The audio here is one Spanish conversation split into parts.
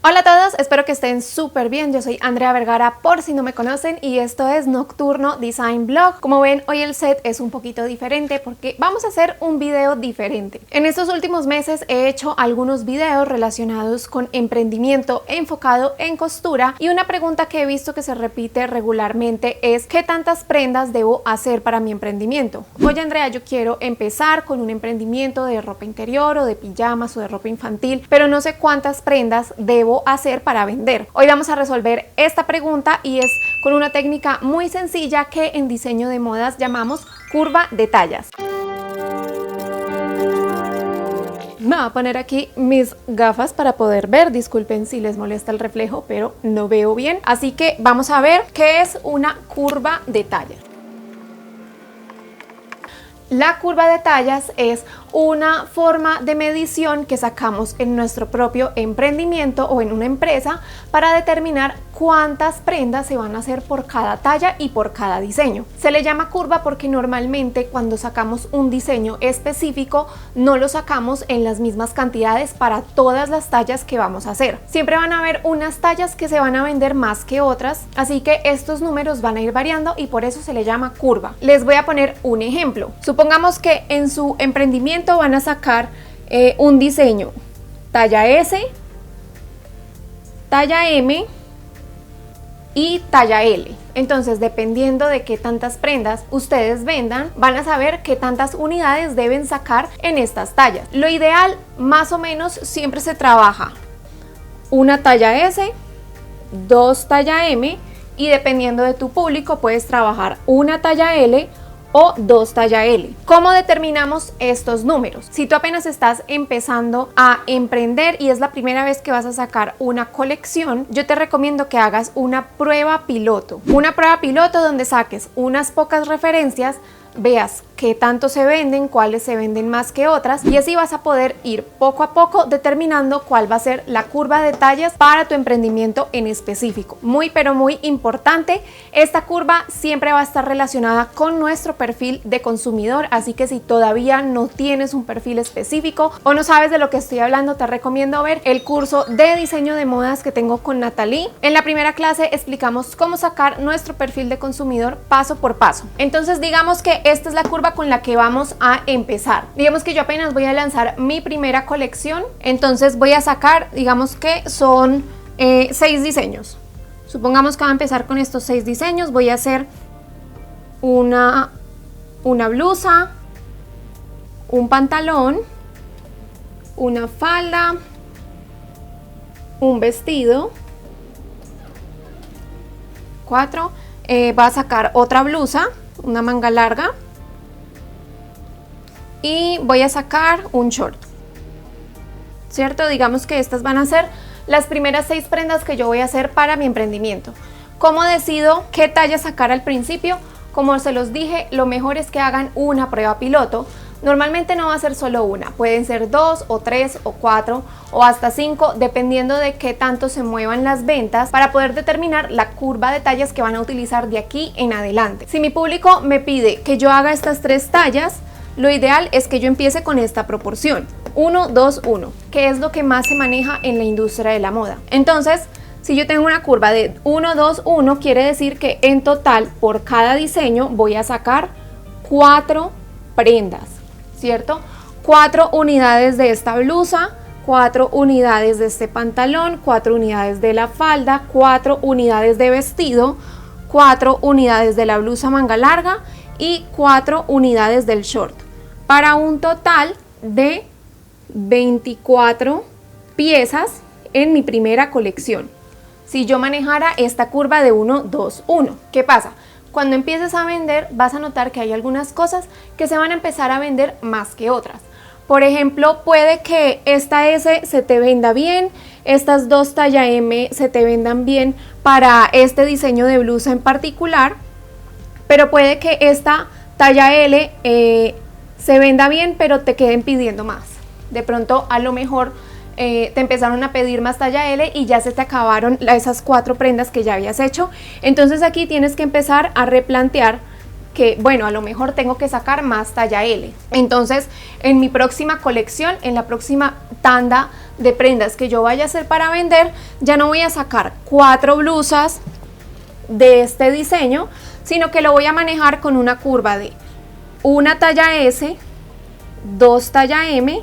Hola a todos, espero que estén súper bien. Yo soy Andrea Vergara, por si no me conocen, y esto es Nocturno Design Blog. Como ven, hoy el set es un poquito diferente porque vamos a hacer un video diferente. En estos últimos meses he hecho algunos videos relacionados con emprendimiento enfocado en costura, y una pregunta que he visto que se repite regularmente es ¿qué tantas prendas debo hacer para mi emprendimiento? Oye Andrea, yo quiero empezar con un emprendimiento de ropa interior o de pijamas o de ropa infantil, pero no sé cuántas prendas debo hacer para vender. Hoy vamos a resolver esta pregunta y es con una técnica muy sencilla que en diseño de modas llamamos curva de tallas. Me voy a poner aquí mis gafas para poder ver, disculpen si les molesta el reflejo, pero no veo bien. Así que vamos a ver qué es una curva de tallas. La curva de tallas es una forma de medición que sacamos en nuestro propio emprendimiento o en una empresa para determinar cuántas prendas se van a hacer por cada talla y por cada diseño. Se le llama curva porque normalmente cuando sacamos un diseño específico no lo sacamos en las mismas cantidades para todas las tallas que vamos a hacer. Siempre van a haber unas tallas que se van a vender más que otras, así que estos números van a ir variando y por eso se le llama curva. Les voy a poner un ejemplo. Supongamos que en su emprendimiento van a sacar un diseño talla S, talla M y talla L. Entonces, dependiendo de qué tantas prendas ustedes vendan, van a saber qué tantas unidades deben sacar en estas tallas. Lo ideal, más o menos, siempre se trabaja una talla S, dos talla M, y dependiendo de tu público puedes trabajar una talla L o dos talla L. ¿Cómo determinamos estos números? Si tú apenas estás empezando a emprender y es la primera vez que vas a sacar una colección, yo te recomiendo que hagas una prueba piloto. Una prueba piloto donde saques unas pocas referencias, veas qué tanto se venden, cuáles se venden más que otras, y así vas a poder ir poco a poco determinando cuál va a ser la curva de tallas para tu emprendimiento en específico. Muy pero muy importante, esta curva siempre va a estar relacionada con nuestro perfil de consumidor, así que si todavía no tienes un perfil específico o no sabes de lo que estoy hablando, te recomiendo ver el curso de diseño de modas que tengo con Natalie. En la primera clase explicamos cómo sacar nuestro perfil de consumidor paso por paso. Entonces digamos que esta es la curva con la que vamos a empezar. Digamos que yo apenas voy a lanzar mi primera colección, entonces voy a sacar, digamos que son 6 diseños. Supongamos que voy a empezar con estos 6 diseños. Voy a hacer una blusa, un pantalón, una falda, un vestido, 4. Va a sacar otra blusa, una manga larga, y voy a sacar un short, ¿cierto? Digamos que estas van a ser las primeras 6 prendas que yo voy a hacer para mi emprendimiento. ¿Cómo decido qué talla sacar al principio? Como se los dije, lo mejor es que hagan una prueba piloto. Normalmente no va a ser solo una, pueden ser 2 o 3 o 4 o hasta 5, dependiendo de qué tanto se muevan las ventas, para poder determinar la curva de tallas que van a utilizar de aquí en adelante. Si mi público me pide que yo haga estas 3 tallas, lo ideal es que yo empiece con esta proporción, 1, 2, 1, que es lo que más se maneja en la industria de la moda. Entonces, si yo tengo una curva de 1, 2, 1, quiere decir que en total por cada diseño voy a sacar 4 prendas, ¿cierto? 4 unidades de esta blusa, 4 unidades de este pantalón, 4 unidades de la falda, 4 unidades de vestido, 4 unidades de la blusa manga larga y 4 unidades del short, para un total de 24 piezas en mi primera colección. Si yo manejara esta curva de 1, 2, 1, ¿qué pasa? Cuando empieces a vender vas a notar que hay algunas cosas que se van a empezar a vender más que otras. Por ejemplo, puede que esta S se te venda bien, estas 2 talla M se te vendan bien para este diseño de blusa en particular, pero puede que esta talla L se venda bien, pero te queden pidiendo más. De pronto, a lo mejor te empezaron a pedir más talla L y ya se te acabaron esas 4 prendas que ya habías hecho. Entonces aquí tienes que empezar a replantear que, bueno, a lo mejor tengo que sacar más talla L. Entonces, en mi próxima colección, en la próxima tanda de prendas que yo vaya a hacer para vender, ya no voy a sacar 4 blusas de este diseño, sino que lo voy a manejar con una curva de una talla S, 2 talla M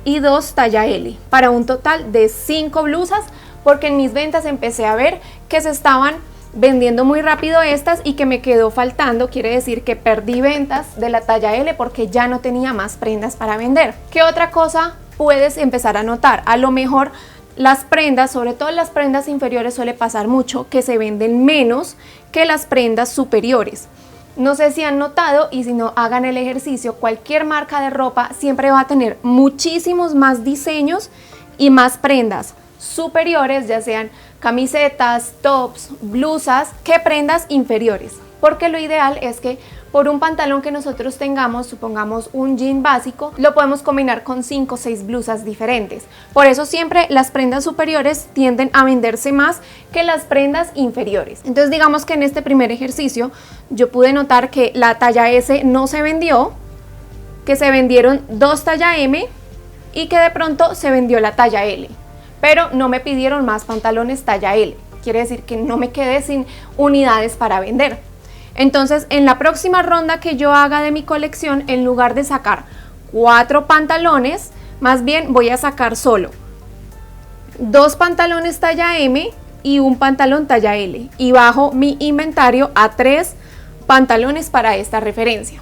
y 2 talla L, para un total de 5 blusas, porque en mis ventas empecé a ver que se estaban vendiendo muy rápido estas y que me quedó faltando, quiere decir que perdí ventas de la talla L porque ya no tenía más prendas para vender. ¿Qué otra cosa puedes empezar a notar? A lo mejor las prendas, sobre todo las prendas inferiores, suele pasar mucho que se venden menos que las prendas superiores. No sé si han notado, y si no, hagan el ejercicio. Cualquier marca de ropa siempre va a tener muchísimos más diseños y más prendas superiores, ya sean camisetas, tops, blusas, que prendas inferiores, porque lo ideal es que por un pantalón que nosotros tengamos, supongamos un jean básico, lo podemos combinar con 5 o 6 blusas diferentes. Por eso siempre las prendas superiores tienden a venderse más que las prendas inferiores. Entonces digamos que en este primer ejercicio yo pude notar que la talla S no se vendió, que se vendieron 2 talla M y que de pronto se vendió la talla L. Pero no me pidieron más pantalones talla L, quiere decir que no me quedé sin unidades para vender. Entonces en la próxima ronda que yo haga de mi colección, en lugar de sacar 4 pantalones, más bien voy a sacar solo 2 pantalones talla M y un pantalón talla L, y bajo mi inventario a 3 pantalones para esta referencia.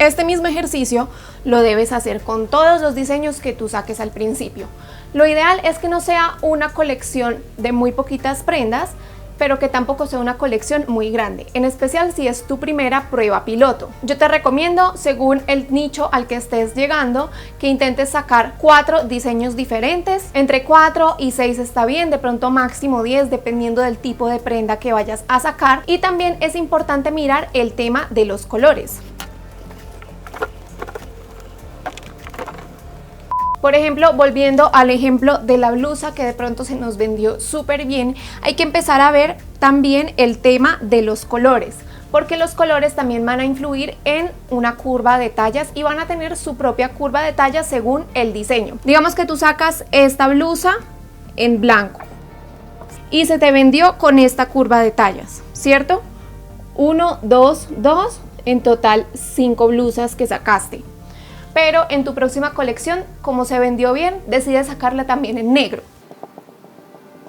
Este mismo ejercicio lo debes hacer con todos los diseños que tú saques al principio. Lo ideal es que no sea una colección de muy poquitas prendas, pero que tampoco sea una colección muy grande, en especial si es tu primera prueba piloto. Yo te recomiendo, según el nicho al que estés llegando, que intentes sacar 4 diseños diferentes. Entre 4 y 6 está bien, de pronto máximo 10, dependiendo del tipo de prenda que vayas a sacar. Y también es importante mirar el tema de los colores. Por ejemplo, volviendo al ejemplo de la blusa que de pronto se nos vendió súper bien, hay que empezar a ver también el tema de los colores, porque los colores también van a influir en una curva de tallas y van a tener su propia curva de tallas según el diseño. Digamos que tú sacas esta blusa en blanco y se te vendió con esta curva de tallas, ¿cierto? 1, 2, 2, en total 5 blusas que sacaste. Pero en tu próxima colección, como se vendió bien, decides sacarla también en negro.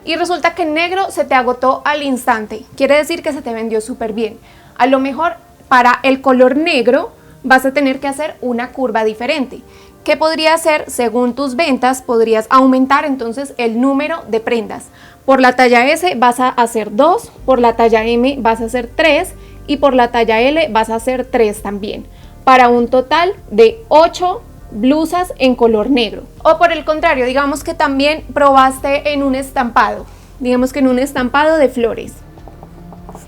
Y resulta que en negro se te agotó al instante. Quiere decir que se te vendió súper bien. A lo mejor para el color negro vas a tener que hacer una curva diferente. ¿Qué podría hacer? Según tus ventas, podrías aumentar entonces el número de prendas. Por la talla S vas a hacer 2, por la talla M vas a hacer 3 y por la talla L vas a hacer 3 también, para un total de 8 blusas en color negro. O por el contrario, digamos que también probaste en un estampado, digamos que en un estampado de flores.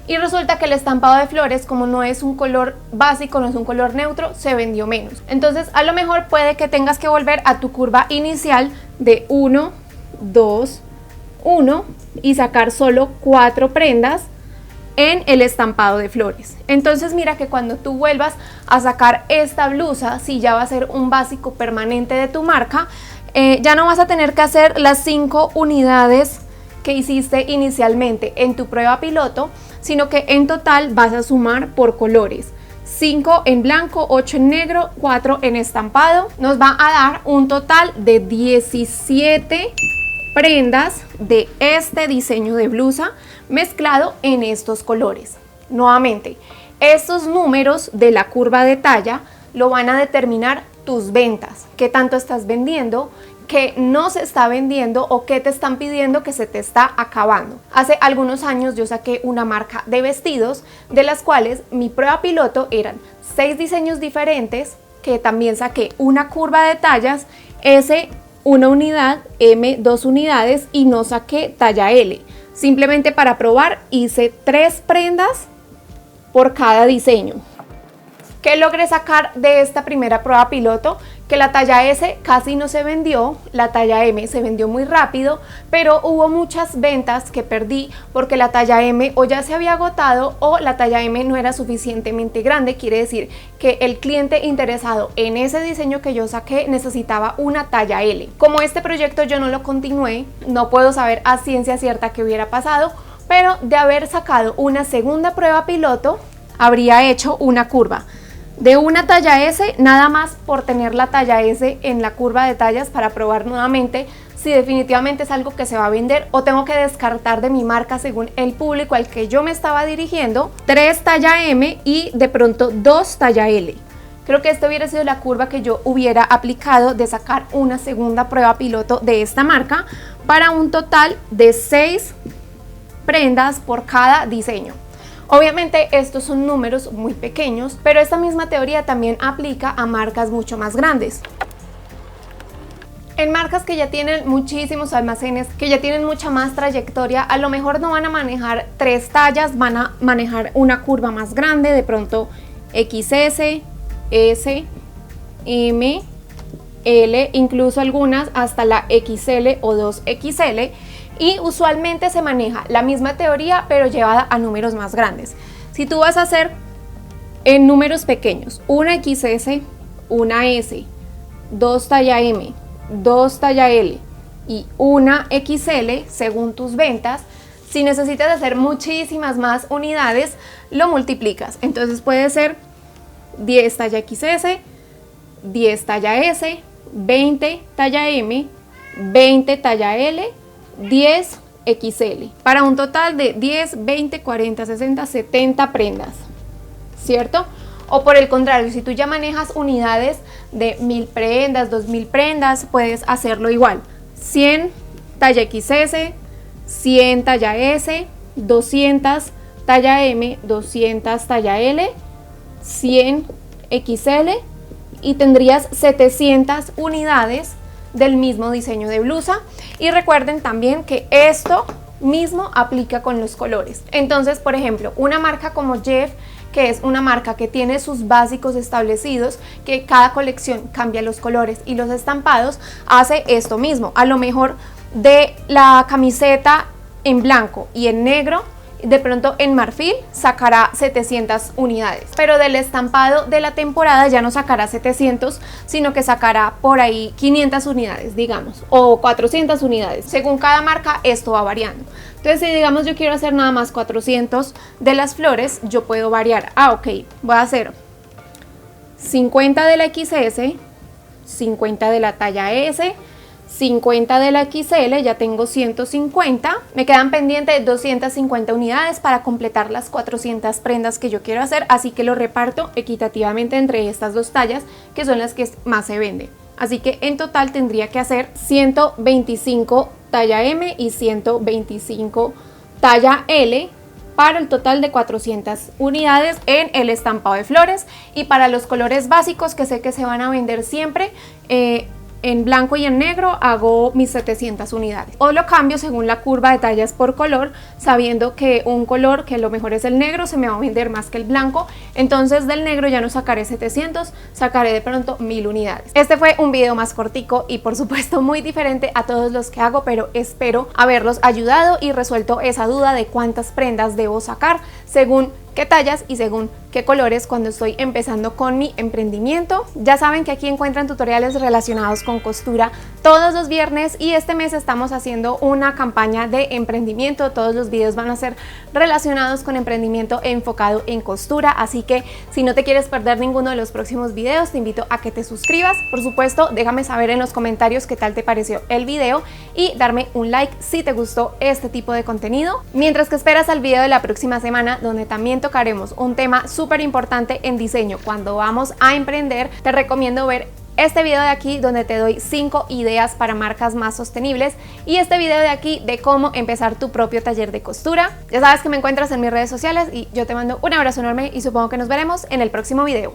Y resulta que el estampado de flores, como no es un color básico, no es un color neutro, se vendió menos. Entonces a lo mejor puede que tengas que volver a tu curva inicial de 1, 2, 1 y sacar solo 4 prendas en el estampado de flores. Entonces mira que cuando tú vuelvas a sacar esta blusa, si ya va a ser un básico permanente de tu marca, ya no vas a tener que hacer las 5 unidades que hiciste inicialmente en tu prueba piloto, sino que en total vas a sumar por colores: 5 en blanco, 8 en negro, 4 en estampado. Nos va a dar un total de 17 prendas de este diseño de blusa mezclado en estos colores. Nuevamente, estos números de la curva de talla lo van a determinar tus ventas, qué tanto estás vendiendo, qué no se está vendiendo o qué te están pidiendo que se te está acabando. Hace algunos años yo saqué una marca de vestidos, de las cuales mi prueba piloto eran 6 diseños diferentes, que también saqué una curva de tallas, S 1 unidad, M 2 unidades, y no saqué talla L. Simplemente para probar hice 3 prendas por cada diseño. ¿Qué logré sacar de esta primera prueba piloto? Que la talla S casi no se vendió, la talla M se vendió muy rápido, pero hubo muchas ventas que perdí porque la talla M o ya se había agotado o la talla M no era suficientemente grande. Quiere decir que el cliente interesado en ese diseño que yo saqué necesitaba una talla L. Como este proyecto yo no lo continué, no puedo saber a ciencia cierta qué hubiera pasado, pero de haber sacado una segunda prueba piloto, habría hecho una curva de una talla S, nada más por tener la talla S en la curva de tallas para probar nuevamente si definitivamente es algo que se va a vender o tengo que descartar de mi marca según el público al que yo me estaba dirigiendo, 3 talla M y de pronto 2 talla L. Creo que esta hubiera sido la curva que yo hubiera aplicado de sacar una segunda prueba piloto de esta marca para un total de 6 prendas por cada diseño. Obviamente estos son números muy pequeños, pero esta misma teoría también aplica a marcas mucho más grandes. En marcas que ya tienen muchísimos almacenes, que ya tienen mucha más trayectoria, a lo mejor no van a manejar 3 tallas, van a manejar una curva más grande, de pronto XS, S, M, L, incluso algunas hasta la XL o 2XL. Y usualmente se maneja la misma teoría pero llevada a números más grandes. Si tú vas a hacer en números pequeños una XS, una S, 2 talla M, 2 talla L y una XL según tus ventas, si necesitas hacer muchísimas más unidades, lo multiplicas. Entonces puede ser 10 talla XS, 10 talla S, 20 talla M, 20 talla L, 10 XL, para un total de 10, 20, 40, 60, 70 prendas, ¿cierto? O por el contrario, si tú ya manejas unidades de 1000 prendas, 2000 prendas, puedes hacerlo igual. 100 talla XS, 100 talla S, 200 talla M, 200 talla L, 100 XL y tendrías 700 unidades del mismo diseño de blusa. Y recuerden también que esto mismo aplica con los colores. Entonces, por ejemplo, una marca como Jeff, que es una marca que tiene sus básicos establecidos, que cada colección cambia los colores y los estampados, hace esto mismo. A lo mejor de la camiseta en blanco y en negro, de pronto en marfil sacará 700 unidades, pero del estampado de la temporada ya no sacará 700, sino que sacará por ahí 500 unidades, digamos, o 400 unidades. Según cada marca esto va variando. Entonces, si digamos yo quiero hacer nada más 400 de las flores, yo puedo variar. Ok, voy a hacer 50 de la XS, 50 de la talla S, 50 de la XL, ya tengo 150, me quedan pendientes 250 unidades para completar las 400 prendas que yo quiero hacer, así que lo reparto equitativamente entre estas dos tallas que son las que más se venden. Así que en total tendría que hacer 125 talla M y 125 talla L para el total de 400 unidades en el estampado de flores. Y para los colores básicos que sé que se van a vender siempre, en blanco y en negro hago mis 700 unidades. O lo cambio según la curva de tallas por color, sabiendo que un color que lo mejor es el negro se me va a vender más que el blanco. Entonces del negro ya no sacaré 700, sacaré de pronto 1000 unidades. Este fue un video más cortico y por supuesto muy diferente a todos los que hago, pero espero haberlos ayudado y resuelto esa duda de cuántas prendas debo sacar según qué tallas y según qué colores cuando estoy empezando con mi emprendimiento. Ya saben que aquí encuentran tutoriales relacionados con costura todos los viernes y este mes estamos haciendo una campaña de emprendimiento. Todos los videos van a ser relacionados con emprendimiento enfocado en costura, así que si no te quieres perder ninguno de los próximos videos, te invito a que te suscribas. Por supuesto, déjame saber en los comentarios qué tal te pareció el video y darme un like si te gustó este tipo de contenido. Mientras que esperas al video de la próxima semana, donde también tocaremos un tema súper importante en diseño cuando vamos a emprender, te recomiendo ver este video de aquí donde te doy 5 ideas para marcas más sostenibles y este video de aquí de cómo empezar tu propio taller de costura. Ya sabes que me encuentras en mis redes sociales y yo te mando un abrazo enorme y supongo que nos veremos en el próximo video.